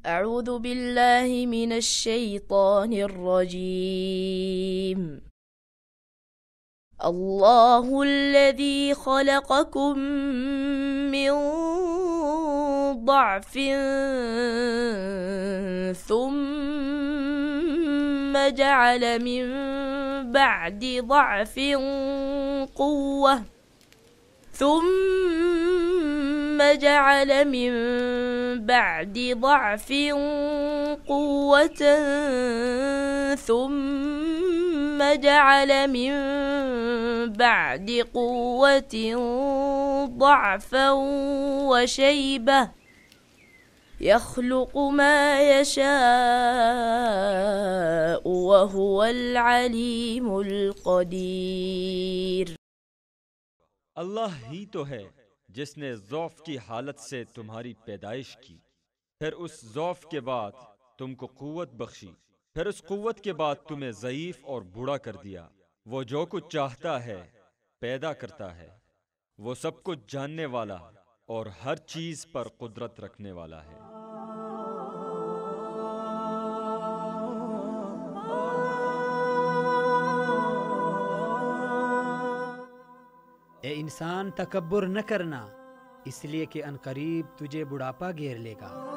أعوذ بالله من الشيطان الرجيم. الله الذي خلقكم من ضعف ثم جعل من بعد ضعف قوة ثم جعل من بعد ضعف قوة ثم جعل من بعد قوة ضعفا وشيبة يخلق ما يشاء وهو العليم القدير۔ اللہ ہی تو ہے جس نے ضعف کی حالت سے تمہاری پیدائش کی، پھر اس ضعف کے بعد تم کو قوت بخشی، پھر اس قوت کے بعد تمہیں ضعیف اور بوڑھا کر دیا۔ وہ جو کچھ چاہتا ہے پیدا کرتا ہے، وہ سب کچھ جاننے والا اور ہر چیز پر قدرت رکھنے والا ہے۔ اے انسان تکبر نہ کرنا، اس لیے کہ عنقریب تجھے بڑھاپا گھیر لے گا۔